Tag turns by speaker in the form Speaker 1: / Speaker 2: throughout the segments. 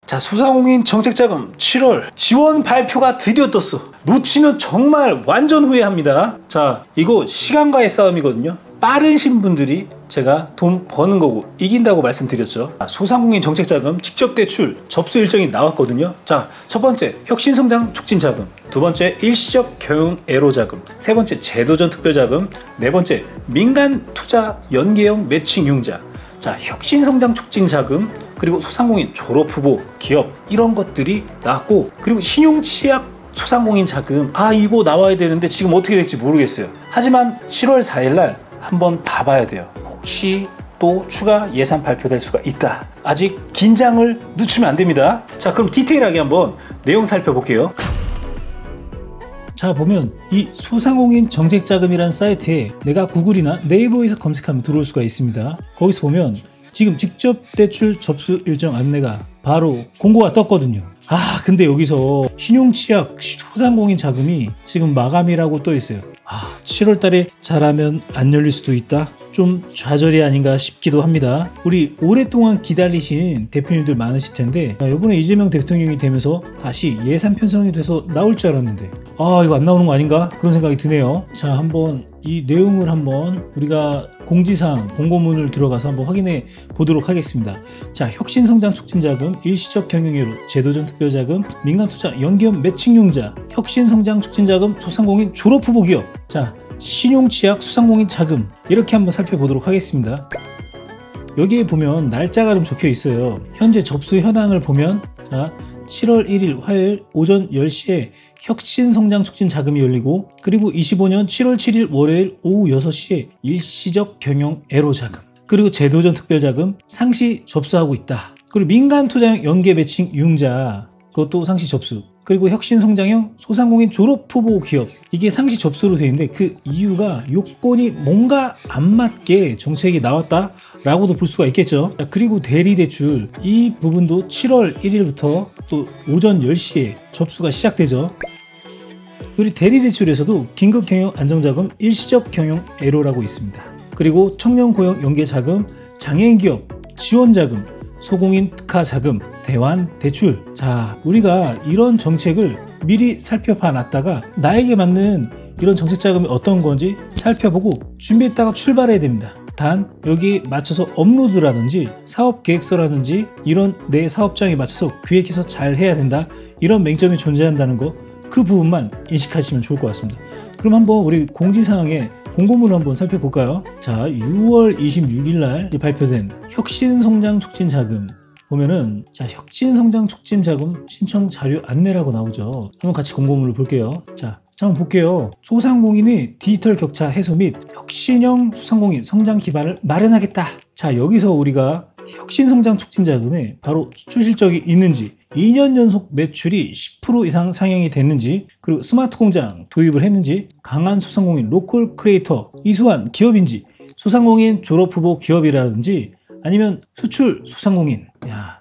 Speaker 1: 자, 소상공인 정책자금 7월 지원 발표가 드디어 떴어. 놓치면 정말 완전 후회합니다. 자, 이거 시간과의 싸움이거든요. 빠르신 분들이 제가 돈 버는 거고 이긴다고 말씀드렸죠. 소상공인 정책자금 직접 대출 접수 일정이 나왔거든요. 자, 첫 번째 혁신성장 촉진자금, 두 번째 일시적 경영애로자금, 세 번째 제도전 특별자금, 네 번째 민간투자 연계형 매칭융자. 자, 혁신성장 촉진자금, 그리고 소상공인 졸업후보 기업, 이런 것들이 나왔고, 그리고 신용취약 소상공인 자금, 이거 나와야 되는데 지금 어떻게 될지 모르겠어요. 하지만 7월 4일날 한번 봐봐야 돼요. 혹시 또 추가 예산 발표될 수가 있다. 아직 긴장을 늦추면 안 됩니다. 자, 그럼 디테일하게 한번 내용 살펴볼게요. 자, 보면 이 소상공인 정책자금이라는 사이트에 내가 구글이나 네이버에서 검색하면 들어올 수가 있습니다. 거기서 보면 지금 직접 대출 접수 일정 안내가 바로 공고가 떴거든요. 근데 여기서 신용취약 소상공인 자금이 지금 마감이라고 떠 있어요. 7월 달에 잘하면 안 열릴 수도 있다. 좀 좌절이 아닌가 싶기도 합니다. 우리 오랫동안 기다리신 대표님들 많으실 텐데, 이번에 이재명 대통령이 되면서 다시 예산 편성이 돼서 나올 줄 알았는데 이거 안 나오는 거 아닌가? 그런 생각이 드네요. 자, 한번 이 내용을 한번 우리가 공지사항 공고문을 들어가서 한번 확인해 보도록 하겠습니다. 자, 혁신성장 촉진자금, 일시적 경영애로, 제도전 특별자금, 민간투자 연계형 매칭융자, 혁신성장 촉진자금, 소상공인 졸업후보 기업, 자, 신용취약 소상공인 자금, 이렇게 한번 살펴보도록 하겠습니다. 여기에 보면 날짜가 좀 적혀 있어요. 현재 접수 현황을 보면, 자, 7월 1일 화요일 오전 10시에 혁신성장 촉진 자금이 열리고, 그리고 25년 7월 7일 월요일 오후 6시에 일시적 경영애로 자금, 그리고 제도전 특별자금 상시 접수하고 있다. 그리고 민간투자형 연계 매칭 융자, 그것도 상시 접수, 그리고 혁신성장형 소상공인 졸업후보 기업, 이게 상시 접수로 되어 있는데 그 이유가 요건이 뭔가 안 맞게 정책이 나왔다 라고도 볼 수가 있겠죠. 그리고 대리대출, 이 부분도 7월 1일부터 또 오전 10시에 접수가 시작되죠. 그리고 대리대출에서도 긴급경영 안정자금, 일시적 경영애로라고 있습니다. 그리고 청년고용 연계자금, 장애인기업 지원자금, 소공인 특화자금, 대환대출. 자, 우리가 이런 정책을 미리 살펴봐 놨다가 나에게 맞는 이런 정책자금이 어떤 건지 살펴보고 준비했다가 출발해야 됩니다. 단 여기 맞춰서 업로드라든지 사업계획서라든지 이런 내 사업장에 맞춰서 기획해서 잘 해야 된다, 이런 맹점이 존재한다는 거, 그 부분만 인식하시면 좋을 것 같습니다. 그럼 한번 우리 공지사항에 공고문을 한번 살펴볼까요? 자, 6월 26일 날 발표된 혁신성장 촉진자금 보면은, 자, 혁신성장 촉진자금 신청 자료 안내라고 나오죠. 한번 같이 공고문을 볼게요. 자, 한번 볼게요. 소상공인의 디지털 격차 해소 및 혁신형 소상공인 성장 기반을 마련하겠다. 자, 여기서 우리가 혁신성장 촉진자금에 바로 수출 실적이 있는지, 2년 연속 매출이 10% 이상 상향이 됐는지, 그리고 스마트 공장 도입을 했는지, 강한 소상공인 로컬 크리에이터 이수한 기업인지, 소상공인 졸업후보 기업이라든지, 아니면 수출 소상공인,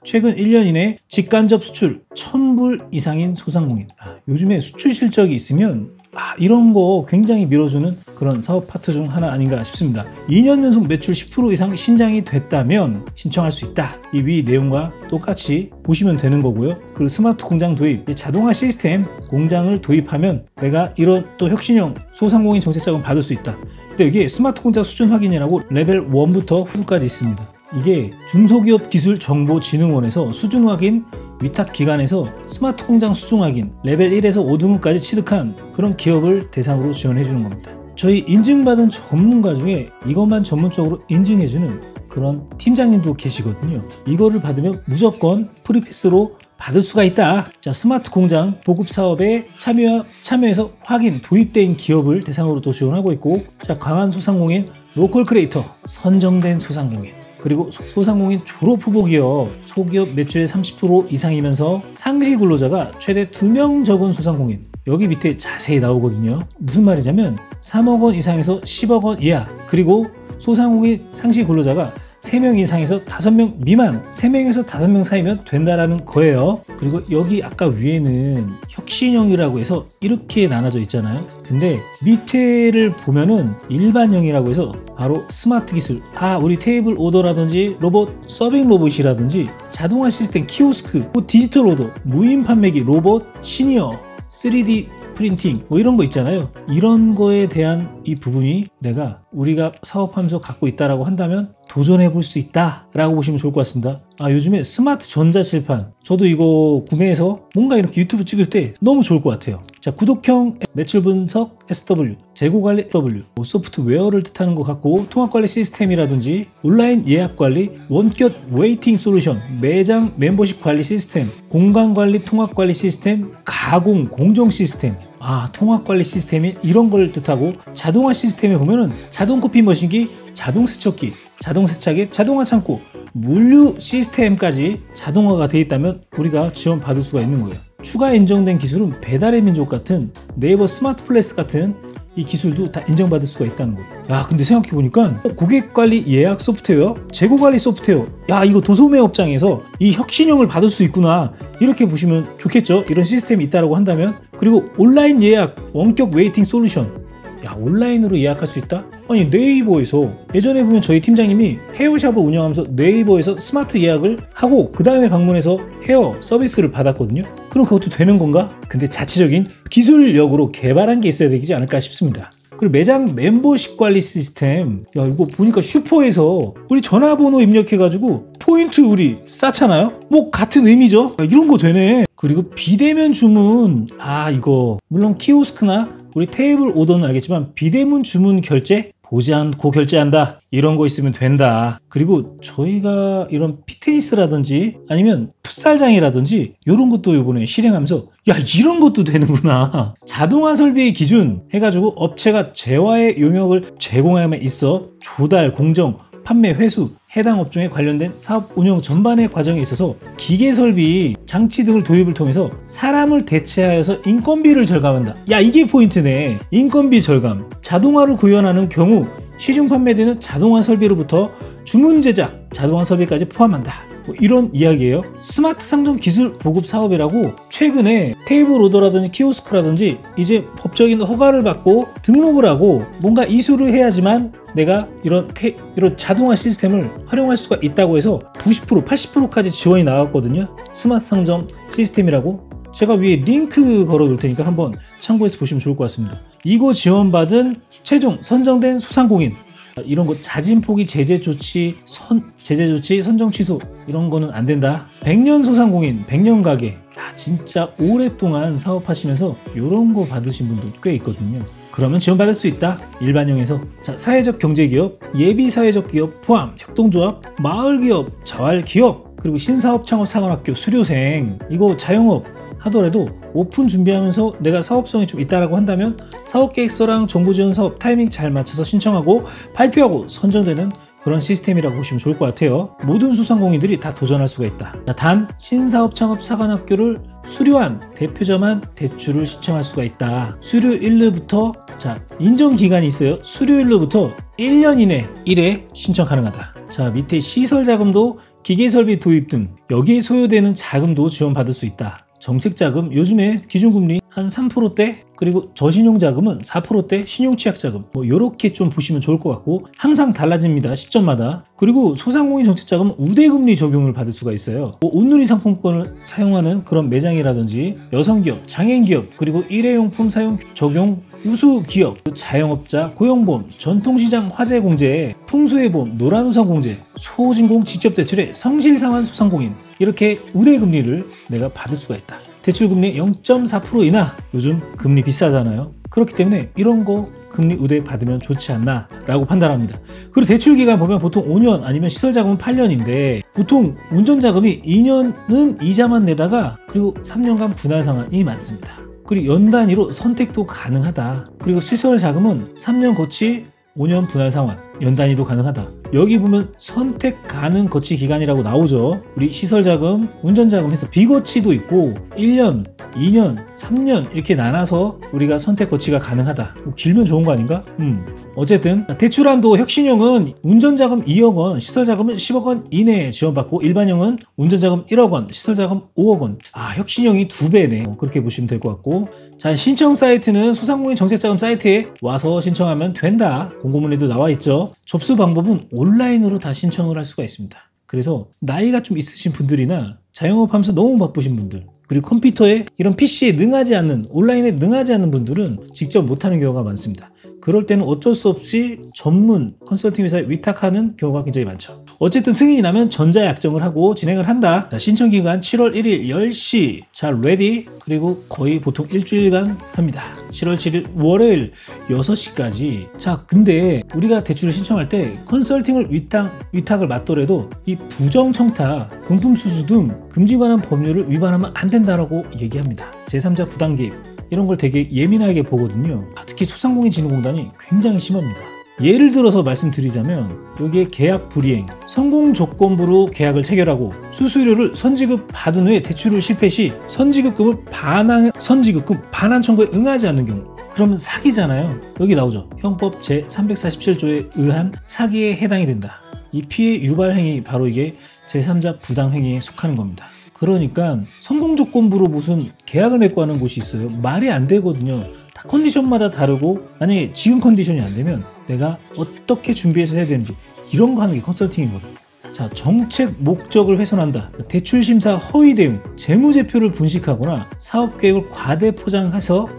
Speaker 1: 최근 1년 이내 직간접 수출 1000불 이상인 소상공인. 요즘에 수출 실적이 있으면 이런 거 굉장히 밀어주는 그런 사업 파트 중 하나 아닌가 싶습니다. 2년 연속 매출 10% 이상 신장이 됐다면 신청할 수 있다. 이 위 내용과 똑같이 보시면 되는 거고요. 그리고 스마트 공장 도입, 자동화 시스템 공장을 도입하면 내가 이런 또 혁신형 소상공인 정책자금 받을 수 있다. 근데 이게 스마트 공장 수준 확인이라고 레벨 1부터 5까지 있습니다. 이게 중소기업기술정보진흥원에서 수준 확인, 위탁기관에서 스마트 공장 수준 확인, 레벨 1에서 5등급까지 취득한 그런 기업을 대상으로 지원해 주는 겁니다. 저희 인증받은 전문가 중에 이것만 전문적으로 인증해주는 그런 팀장님도 계시거든요. 이거를 받으면 무조건 프리패스로 받을 수가 있다. 자, 스마트 공장 보급 사업에 참여해서 확인, 도입된 기업을 대상으로 또 지원하고 있고, 자, 강한 소상공인 로컬 크리에이터, 선정된 소상공인, 그리고 소상공인 졸업후보 기업, 소기업 매출의 30% 이상이면서 상시 근로자가 최대 2명 적은 소상공인, 여기 밑에 자세히 나오거든요. 무슨 말이냐면 3억 원 이상에서 10억 원 이하, 그리고 소상공인 상시 근로자가 3명 이상에서 5명 미만, 3명에서 5명 사이면 된다라는 거예요. 그리고 여기 아까 위에는 혁신형이라고 해서 이렇게 나눠져 있잖아요. 근데 밑에를 보면은 일반형이라고 해서 바로 스마트 기술, 우리 테이블 오더라든지 로봇 서빙 로봇이라든지 자동화 시스템 키오스크, 디지털 오더, 무인 판매기 로봇, 시니어, 3D 프린팅 이런 거 있잖아요. 이런 거에 대한 이 부분이 우리가 사업하면서 갖고 있다라고 한다면 도전해 볼 수 있다 라고 보시면 좋을 것 같습니다. 요즘에 스마트 전자칠판, 저도 이거 구매해서 뭔가 이렇게 유튜브 찍을 때 너무 좋을 것 같아요. 자, 구독형 매출 분석 SW, 재고관리 W, 소프트웨어를 뜻하는 것 같고, 통합관리 시스템이라든지 온라인 예약관리, 원격 웨이팅 솔루션, 매장 멤버십 관리 시스템, 공간관리 통합관리 시스템, 가공 공정 시스템, 통합관리 시스템이 이런 걸 뜻하고, 자동화 시스템에 보면은 자동 커피 머신기, 자동 세척기, 자동 세차기, 자동화 창고, 물류 시스템까지 자동화가 되어 있다면 우리가 지원 받을 수가 있는 거예요. 추가 인정된 기술은 배달의 민족 같은 네이버 스마트 플레스 같은 이 기술도 다 인정받을 수가 있다는 거예요. 근데 생각해보니까 고객관리 예약 소프트웨어, 재고관리 소프트웨어, 이거 도소매 업장에서 이 혁신형을 받을 수 있구나, 이렇게 보시면 좋겠죠. 이런 시스템이 있다고 한다면. 그리고 온라인 예약 원격 웨이팅 솔루션, 온라인으로 예약할 수 있다? 네이버에서 예전에 보면 저희 팀장님이 헤어샵을 운영하면서 네이버에서 스마트 예약을 하고 그 다음에 방문해서 헤어 서비스를 받았거든요. 그럼 그것도 되는 건가? 근데 자체적인 기술력으로 개발한 게 있어야 되지 않을까 싶습니다. 그리고 매장 멤버십 관리 시스템, 이거 보니까 슈퍼에서 우리 전화번호 입력해가지고 포인트 우리 쌓잖아요. 같은 의미죠. 이런 거 되네. 그리고 비대면 주문, 이거 물론 키오스크나 우리 테이블 오더는 알겠지만 비대면 주문 결제 보지 않고 결제한다, 이런 거 있으면 된다. 그리고 저희가 이런 피트니스라든지 아니면 풋살장이라든지 이런 것도 이번에 실행하면서 이런 것도 되는구나. 자동화 설비의 기준 해가지고 업체가 재화의 용역을 제공함에 있어 조달, 공정, 판매, 회수, 해당 업종에 관련된 사업 운영 전반의 과정에 있어서 기계 설비, 장치 등을 도입을 통해서 사람을 대체하여서 인건비를 절감한다. 이게 포인트네. 인건비 절감. 자동화를 구현하는 경우 시중 판매되는 자동화 설비로부터 주문 제작, 자동화 설비까지 포함한다. 이런 이야기예요. 스마트 상점 기술 보급 사업이라고 최근에 테이블 오더라든지 키오스크라든지 이제 법적인 허가를 받고 등록을 하고 뭔가 이수를 해야지만 내가 이런 자동화 시스템을 활용할 수가 있다고 해서 90%, 80%까지 지원이 나왔거든요. 스마트 상점 시스템이라고. 제가 위에 링크 걸어 놓을 테니까 한번 참고해서 보시면 좋을 것 같습니다. 이거 지원받은 최종 선정된 소상공인, 이런 거 자진 포기 제재 조치, 선정 취소 이런 거는 안 된다. 100년 소상공인, 100년 가게, 진짜 오랫동안 사업하시면서 이런 거 받으신 분도 꽤 있거든요. 그러면 지원받을 수 있다. 일반형에서. 자, 사회적 경제기업, 예비 사회적 기업 포함, 협동조합, 마을기업, 자활기업, 그리고 신사업 창업 사관학교 수료생, 이거 자영업 하더라도 오픈 준비하면서 내가 사업성이 좀 있다라고 한다면 사업계획서랑 정부지원 사업 타이밍 잘 맞춰서 신청하고 발표하고 선정되는 그런 시스템이라고 보시면 좋을 것 같아요. 모든 소상공인들이 다 도전할 수가 있다. 단 신사업 창업 사관학교를 수료한 대표자만 대출을 신청할 수가 있다. 수료일로부터 인정기간이 있어요. 수료일로부터 1년 이내 1회 신청 가능하다. 밑에 시설자금도 기계설비 도입 등 여기에 소요되는 자금도 지원받을 수 있다. 정책자금, 요즘에 기준금리 한 3%대, 그리고 저신용자금은 4%대, 신용취약자금 이렇게 좀 보시면 좋을 것 같고, 항상 달라집니다. 시점마다. 그리고 소상공인 정책자금은 우대금리 적용을 받을 수가 있어요. 온누리 상품권을 사용하는 그런 매장이라든지 여성기업, 장애인기업, 그리고 일회용품 사용 적용 우수기업, 자영업자, 고용보험, 전통시장 화재공제, 풍수해보험, 노란우산공제, 소진공 직접대출의 성실상환 소상공인, 이렇게 우대금리를 내가 받을 수가 있다. 대출금리 0.4% 인하, 요즘 금리 비싸잖아요. 그렇기 때문에 이런 거 금리 우대 받으면 좋지 않나 라고 판단합니다. 그리고 대출기간 보면 보통 5년 아니면 시설자금은 8년인데 보통 운전자금이 2년은 이자만 내다가 그리고 3년간 분할 상환이 많습니다. 그리고 연 단위로 선택도 가능하다. 그리고 시설 자금은 3년 거치 5년 분할 상환, 연단위도 가능하다. 여기 보면 선택 가능 거치 기간이라고 나오죠. 우리 시설자금, 운전자금 해서 비거치도 있고 1년, 2년, 3년 이렇게 나눠서 우리가 선택 거치가 가능하다. 길면 좋은 거 아닌가? 어쨌든 대출한도 혁신형은 운전자금 2억 원, 시설자금은 10억 원 이내에 지원받고 일반형은 운전자금 1억 원, 시설자금 5억 원. 혁신형이 2배네. 그렇게 보시면 될 것 같고, 자, 신청 사이트는 소상공인 정책자금 사이트에 와서 신청하면 된다. 공고문에도 나와 있죠. 접수 방법은 온라인으로 다 신청을 할 수가 있습니다. 그래서 나이가 좀 있으신 분들이나 자영업 하면서 너무 바쁘신 분들, 그리고 컴퓨터에 이런 PC에 능하지 않는, 온라인에 능하지 않는 분들은 직접 못하는 경우가 많습니다. 그럴 때는 어쩔 수 없이 전문 컨설팅 회사에 위탁하는 경우가 굉장히 많죠. 어쨌든 승인이 나면 전자약정을 하고 진행을 한다. 자, 신청기간 7월 1일 10시. 자, 레디. 그리고 거의 보통 일주일간 합니다. 7월 7일 월요일 6시까지. 자, 근데 우리가 대출을 신청할 때 컨설팅을 위탁을 맡더라도 이 부정청탁, 금품수수 등 금지 관한 법률을 위반하면 안 된다라고 얘기합니다. 제3자 부당개입. 이런 걸 되게 예민하게 보거든요. 특히 소상공인진흥공단이 굉장히 심합니다. 예를 들어서 말씀드리자면 여기에 계약 불이행, 성공 조건부로 계약을 체결하고 수수료를 선지급 받은 후에 대출을 실패 시 선지급금을 선지급금 반환 청구에 응하지 않는 경우, 그러면 사기잖아요. 여기 나오죠. 형법 제347조에 의한 사기에 해당이 된다. 이 피해 유발 행위, 바로 이게 제3자 부당행위에 속하는 겁니다. 그러니까 성공 조건부로 무슨 계약을 맺고 하는 곳이 있어요. 말이 안 되거든요. 다 컨디션마다 다르고, 만약에 지금 컨디션이 안 되면 내가 어떻게 준비해서 해야 되는지 이런 거 하는 게 컨설팅이거든요. 자, 정책 목적을 훼손한다. 대출 심사 허위 대응, 재무제표를 분식하거나 사업 계획을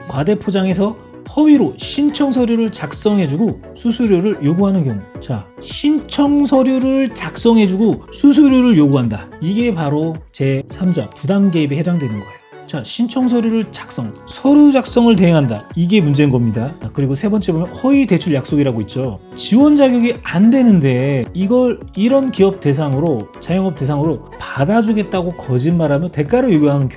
Speaker 1: 과대포장해서 허위로 신청 서류를 작성해주고 수수료를 요구하는 경우. 자, 신청 서류를 작성해주고 수수료를 요구한다. 이게 바로 제3자 부당개입에 해당되는 거예요. 자, 신청 서류를 서류 작성을 대행한다. 이게 문제인 겁니다. 그리고 세 번째 보면 허위 대출 약속이라고 있죠. 지원 자격이 안 되는데 이걸 이런 기업 대상으로, 자영업 대상으로 받아주겠다고 거짓말하며 대가를 요구하는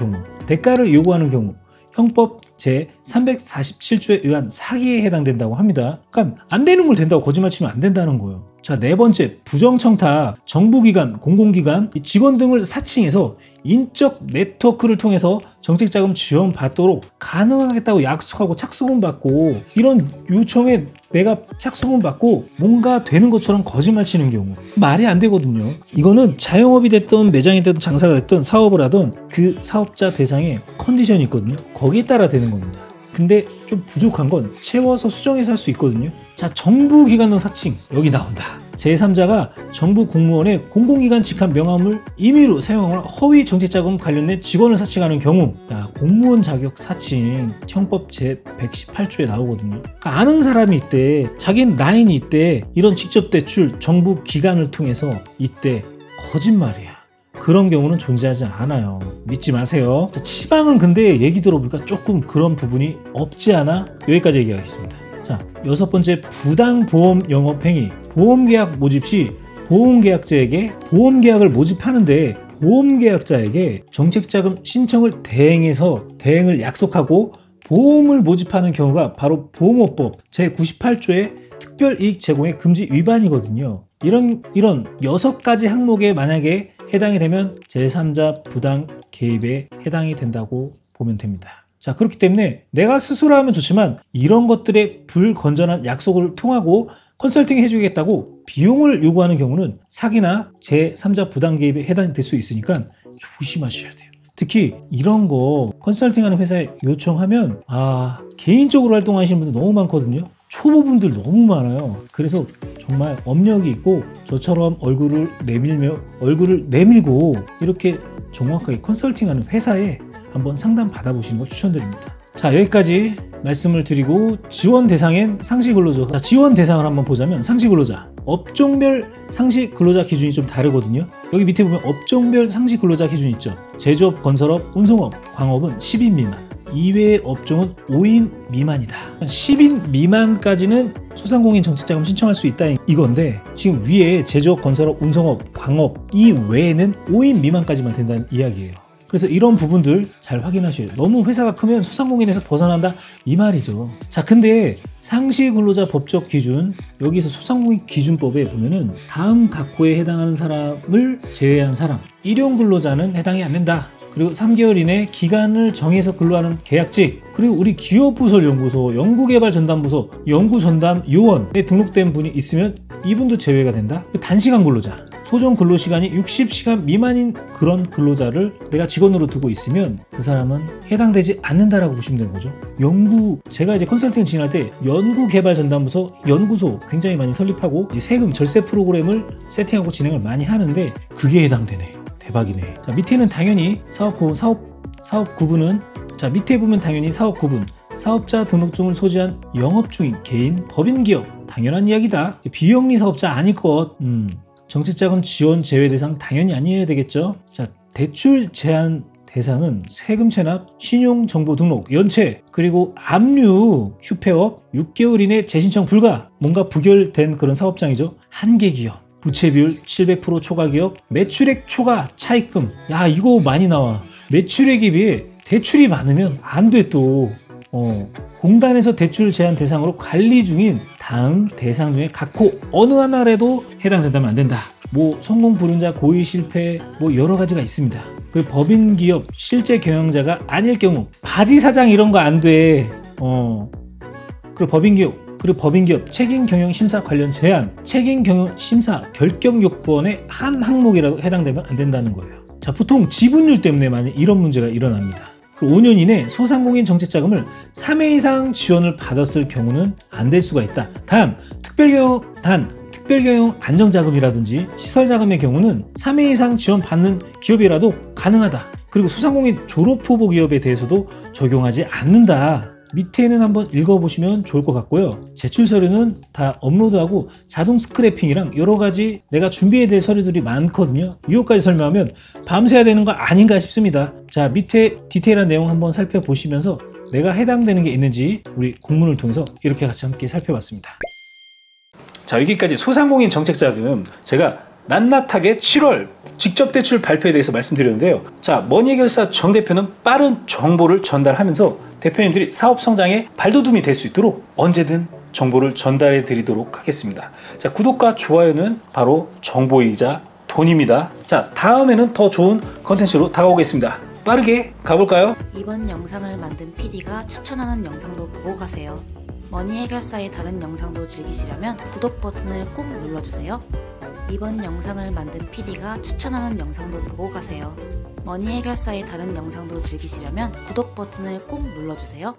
Speaker 1: 경우 형법 제347조에 의한 사기에 해당된다고 합니다. 그러니까 안 되는 걸 된다고 거짓말 치면 안 된다는 거예요. 자, 네 번째, 부정청탁, 정부기관, 공공기관, 직원 등을 사칭해서 인적 네트워크를 통해서 정책자금 지원받도록 가능하겠다고 약속하고 착수금 받고, 이런 요청에 내가 착수금 받고 뭔가 되는 것처럼 거짓말 치는 경우, 말이 안 되거든요. 이거는 자영업이 됐든 매장이 됐든 장사가 됐든 사업을 하든 그 사업자 대상의 컨디션이 있거든요. 거기에 따라 되는 겁니다. 근데 좀 부족한 건 채워서 수정해서 할 수 있거든요. 자, 정부기관 등 사칭, 여기 나온다. 제3자가 정부 공무원의 공공기관 직함 명함을 임의로 사용하거나 허위 정책자금 관련된 직원을 사칭하는 경우. 자, 공무원 자격 사칭 형법 제118조에 나오거든요. 그러니까 아는 사람이 있대, 자기는 라인이 있대, 이런 직접 대출 정부 기관을 통해서 이때 거짓말이야. 그런 경우는 존재하지 않아요. 믿지 마세요. 자, 치방은 근데 얘기 들어보니까 조금 그런 부분이 없지 않아? 여기까지 얘기하겠습니다. 자, 여섯 번째, 부당보험 영업행위. 보험계약 모집 시 보험계약자에게 보험계약을 모집하는데 보험계약자에게 정책자금 신청을 대행을 약속하고 보험을 모집하는 경우가 바로 보험업법 제98조의 특별이익 제공의 금지 위반이거든요. 이런 6가지 항목에 만약에 해당이 되면 제3자 부당 개입에 해당이 된다고 보면 됩니다. 자, 그렇기 때문에 내가 스스로 하면 좋지만 이런 것들의 불건전한 약속을 통하고 컨설팅 해주겠다고 비용을 요구하는 경우는 사기나 제3자 부당 개입에 해당될 수 있으니까 조심하셔야 돼요. 특히 이런 거 컨설팅하는 회사에 요청하면 개인적으로 활동하시는 분들 너무 많거든요. 초보분들 너무 많아요. 그래서 정말 업력이 있고 저처럼 얼굴을 내밀고 이렇게 정확하게 컨설팅하는 회사에 한번 상담 받아보시는 거 추천드립니다. 자, 여기까지 말씀을 드리고, 지원 대상엔 상시 근로자. 자, 지원 대상을 한번 보자면 상시 근로자, 업종별 상시 근로자 기준이 좀 다르거든요. 여기 밑에 보면 업종별 상시 근로자 기준이 있죠. 제조업, 건설업, 운송업, 광업은 10인 미만, 이외의 업종은 5인 미만이다. 10인 미만까지는 소상공인 정책자금 신청할 수 있다 이건데, 지금 위에 제조업, 건설업, 운송업, 광업 이 외에는 5인 미만까지만 된다는 이야기예요. 그래서 이런 부분들 잘 확인하셔요. 너무 회사가 크면 소상공인에서 벗어난다 이 말이죠. 자, 근데 상시근로자 법적 기준, 여기서 소상공인 기준법에 보면은 다음 각호에 해당하는 사람을 제외한 사람, 일용근로자는 해당이 안 된다. 그리고 3개월 이내 기간을 정해서 근로하는 계약직, 그리고 우리 기업부설연구소, 연구개발전담부서, 연구전담요원에 등록된 분이 있으면 이분도 제외가 된다. 단시간 근로자, 소정 근로시간이 60시간 미만인 그런 근로자를 내가 직원으로 두고 있으면 그 사람은 해당되지 않는다라고 보시면 되는 거죠. 제가 이제 컨설팅 진행할 때 연구개발전담부서, 연구소 굉장히 많이 설립하고 이제 세금 절세 프로그램을 세팅하고 진행을 많이 하는데 그게 해당되네. 대박이네. 자, 밑에는 당연히 사업 구분은, 자, 밑에 보면 당연히 사업 구분, 사업자 등록증을 소지한 영업 중인 개인, 법인 기업, 당연한 이야기다. 비영리 사업자 아닐 것. 정책자금 지원 제외 대상 당연히 아니어야 되겠죠. 자, 대출 제한 대상은 세금 체납, 신용정보 등록, 연체, 그리고 압류, 휴폐업, 6개월 이내 재신청 불가, 뭔가 부결된 그런 사업장이죠. 한계 기업, 부채 비율 700% 초과 기업, 매출액 초과 차입금. 야, 이거 많이 나와. 매출액에 비해 대출이 많으면 안 돼 또. 공단에서 대출 제한 대상으로 관리 중인 다음 대상 중에 각호 어느 하나라도 해당된다면 안 된다. 뭐 성공 불응자, 고의 실패, 뭐 여러 가지가 있습니다. 그리고 법인 기업 실제 경영자가 아닐 경우 바지 사장 이런 거 안 돼. 그리고 법인 기업 책임 경영 심사 관련 제한, 책임 경영 심사 결격 요건의 한 항목이라도 해당되면 안 된다는 거예요. 자, 보통 지분율 때문에 많이 이런 문제가 일어납니다. 5년 이내 소상공인 정책자금을 3회 이상 지원을 받았을 경우는 안 될 수가 있다. 단 특별경영 안정자금이라든지 시설자금의 경우는 3회 이상 지원받는 기업이라도 가능하다. 그리고 소상공인 졸업후보 기업에 대해서도 적용하지 않는다. 밑에는 한번 읽어보시면 좋을 것 같고요. 제출 서류는 다 업로드하고 자동 스크래핑이랑 여러가지 내가 준비해야 될 서류들이 많거든요. 이것까지 설명하면 밤새야 되는 거 아닌가 싶습니다. 자, 밑에 디테일한 내용 한번 살펴보시면서 내가 해당되는 게 있는지 우리 공문을 통해서 이렇게 같이 함께 살펴봤습니다. 자, 여기까지 소상공인 정책자금 제가 낱낱하게 7월 직접 대출 발표에 대해서 말씀드렸는데요. 자, 머니해결사 정 대표는 빠른 정보를 전달하면서 대표님들이 사업 성장에 발돋움이 될 수 있도록 언제든 정보를 전달해 드리도록 하겠습니다. 자, 구독과 좋아요는 바로 정보이자 돈입니다. 자, 다음에는 더 좋은 컨텐츠로 다가오겠습니다. 빠르게 가볼까요?
Speaker 2: 이번 영상을 만든 PD가 추천하는 영상도 보고 가세요. 머니해결사의 다른 영상도 즐기시려면 구독 버튼을 꼭 눌러주세요. 이번 영상을 만든 PD가 추천하는 영상도 보고 가세요. 머니해결사의 다른 영상도 즐기시려면 구독 버튼을 꼭 눌러주세요.